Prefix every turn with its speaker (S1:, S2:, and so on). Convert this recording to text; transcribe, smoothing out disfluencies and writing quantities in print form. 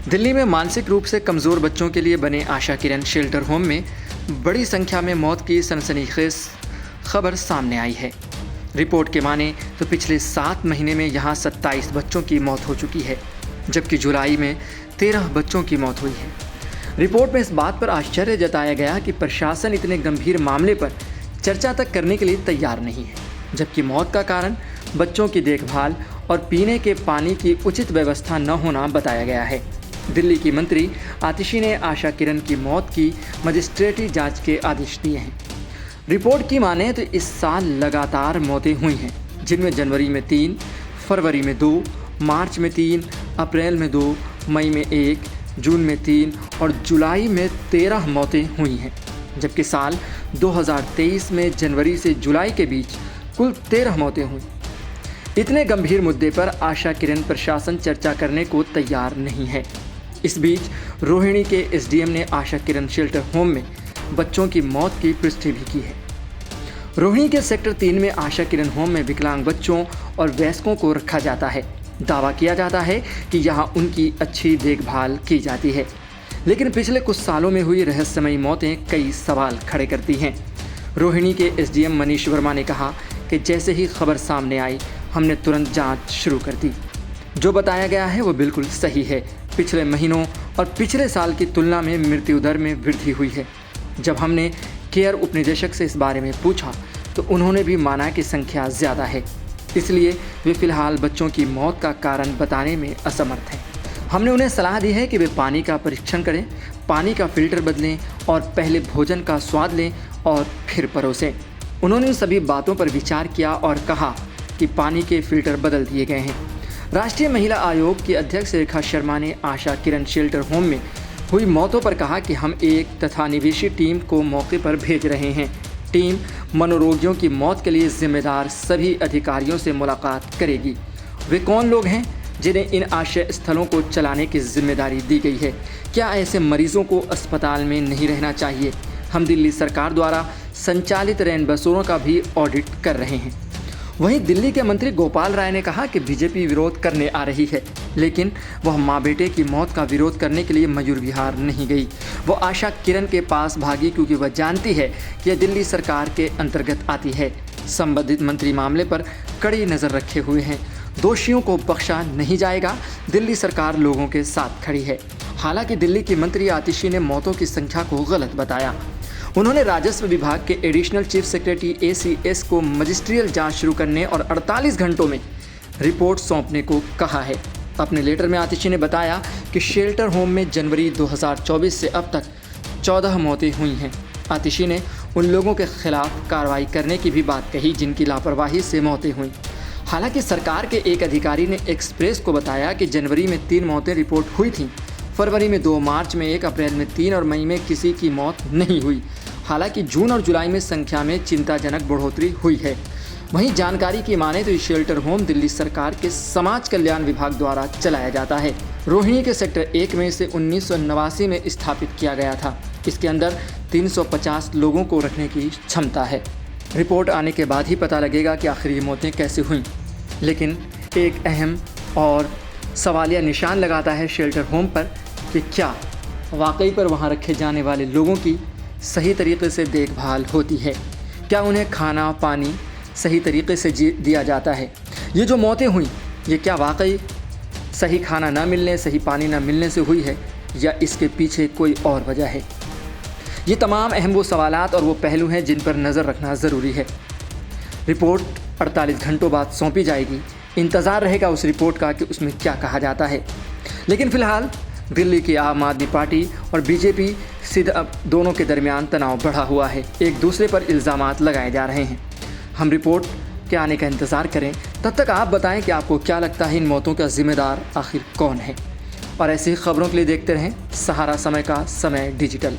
S1: दिल्ली में मानसिक रूप से कमज़ोर बच्चों के लिए बने आशा किरण शेल्टर होम में बड़ी संख्या में मौत की सनसनीखेज खबर सामने आई है। रिपोर्ट के माने तो पिछले 7 महीने में यहां 27 बच्चों की मौत हो चुकी है, जबकि जुलाई में 13 बच्चों की मौत हुई है। रिपोर्ट में इस बात पर आश्चर्य जताया गया कि प्रशासन इतने गंभीर मामले पर चर्चा तक करने के लिए तैयार नहीं है, जबकि मौत का कारण बच्चों की देखभाल और पीने के पानी की उचित व्यवस्था न होना बताया गया है। दिल्ली की मंत्री आतिशी ने आशा किरण की मौत की मजिस्ट्रेटी जांच के आदेश दिए हैं। रिपोर्ट की माने तो इस साल लगातार मौतें हुई हैं, जिनमें जनवरी में 3, फरवरी में 2, मार्च में 3, अप्रैल में 2, मई में 1, जून में 3 और जुलाई में 13 मौतें हुई हैं, जबकि साल 2023 में जनवरी से जुलाई के बीच कुल 13 मौतें हुई। इतने गंभीर मुद्दे पर आशा किरण प्रशासन चर्चा करने को तैयार नहीं है। इस बीच रोहिणी के एसडीएम ने आशा किरण शेल्टर होम में बच्चों की मौत की पुष्टि भी की है। रोहिणी के सेक्टर 3 में आशा किरण होम में विकलांग बच्चों और वयस्कों को रखा जाता है। दावा किया जाता है कि यहाँ उनकी अच्छी देखभाल की जाती है, लेकिन पिछले कुछ सालों में हुई रहस्यमयी मौतें कई सवाल खड़े करती हैं। रोहिणी के एसडीएम मनीष वर्मा ने कहा कि जैसे ही खबर सामने आई, हमने तुरंत जांच शुरू कर दी। जो बताया गया है वो बिल्कुल सही है। पिछले महीनों और पिछले साल की तुलना में मृत्यु दर में वृद्धि हुई है। जब हमने केयर उपनिदेशक से इस बारे में पूछा तो उन्होंने भी माना कि संख्या ज़्यादा है, इसलिए वे फिलहाल बच्चों की मौत का कारण बताने में असमर्थ हैं। हमने उन्हें सलाह दी है कि वे पानी का परीक्षण करें, पानी का फिल्टर बदलें और पहले भोजन का स्वाद लें और फिर परोसें। उन्होंने उन सभी बातों पर विचार किया और कहा कि पानी के फिल्टर बदल दिए गए हैं। राष्ट्रीय महिला आयोग की अध्यक्ष रेखा शर्मा ने आशा किरण शेल्टर होम में हुई मौतों पर कहा कि हम एक तथा निवेशी टीम को मौके पर भेज रहे हैं। टीम मनोरोगियों की मौत के लिए जिम्मेदार सभी अधिकारियों से मुलाकात करेगी। वे कौन लोग हैं जिन्हें इन आश्रय स्थलों को चलाने की जिम्मेदारी दी गई है? क्या ऐसे मरीजों को अस्पताल में नहीं रहना चाहिए? हम दिल्ली सरकार द्वारा संचालित रैन बसेरों का भी ऑडिट कर रहे हैं। वहीं दिल्ली के मंत्री गोपाल राय ने कहा कि बीजेपी विरोध करने आ रही है, लेकिन वह मां बेटे की मौत का विरोध करने के लिए मयूर विहार नहीं गई। वो आशा किरण के पास भागी क्योंकि वह जानती है कि यह दिल्ली सरकार के अंतर्गत आती है। संबंधित मंत्री मामले पर कड़ी नज़र रखे हुए हैं। दोषियों को बख्शा नहीं जाएगा। दिल्ली सरकार लोगों के साथ खड़ी है। हालांकि दिल्ली की मंत्री आतिशी ने मौतों की संख्या को गलत बताया। उन्होंने राजस्व विभाग के एडिशनल चीफ सेक्रेटरी ACS को मजिस्ट्रियल जांच शुरू करने और 48 घंटों में रिपोर्ट सौंपने को कहा है। अपने लेटर में आतिशी ने बताया कि शेल्टर होम में जनवरी 2024 से अब तक 14 मौतें हुई हैं। आतिशी ने उन लोगों के खिलाफ कार्रवाई करने की भी बात कही जिनकी लापरवाही से मौतें हुई। हालांकि सरकार के एक अधिकारी ने एक्सप्रेस को बताया कि जनवरी में 3 मौतें रिपोर्ट हुई थीं, फरवरी में 2, मार्च में 1, अप्रैल में 3 और मई में किसी की मौत नहीं हुई। हालांकि जून और जुलाई में संख्या में चिंताजनक बढ़ोतरी हुई है। वहीं जानकारी की माने तो ये शेल्टर होम दिल्ली सरकार के समाज कल्याण विभाग द्वारा चलाया जाता है। रोहिणी के सेक्टर 1 में इसे 1989 में स्थापित किया गया था। इसके अंदर 350 लोगों को रखने की क्षमता है। रिपोर्ट आने के बाद ही पता लगेगा कि आखिर ये मौतें कैसे हुईं। लेकिन एक अहम और सवालिया निशान लगाता है शेल्टर होम पर कि क्या वाकई पर वहाँ रखे जाने वाले लोगों की सही तरीके से देखभाल होती है? क्या उन्हें खाना पानी सही तरीके से दिया जाता है? ये जो मौतें हुई, ये क्या वाकई सही खाना ना मिलने, सही पानी ना मिलने से हुई है, या इसके पीछे कोई और वजह है? ये तमाम अहम वो सवालात और वो पहलू हैं जिन पर नज़र रखना ज़रूरी है। रिपोर्ट 48 घंटों बाद सौंपी जाएगी। इंतज़ार रहेगा उस रिपोर्ट का कि उसमें क्या कहा जाता है। लेकिन फ़िलहाल दिल्ली की आम आदमी पार्टी और बीजेपी सीधा दोनों के दरमियान तनाव बढ़ा हुआ है। एक दूसरे पर इल्ज़ामात लगाए जा रहे हैं। हम रिपोर्ट के आने का इंतज़ार करें। तब तक आप बताएं कि आपको क्या लगता है इन मौतों का ज़िम्मेदार आखिर कौन है? और ऐसी खबरों के लिए देखते रहें सहारा समय का समय डिजिटल।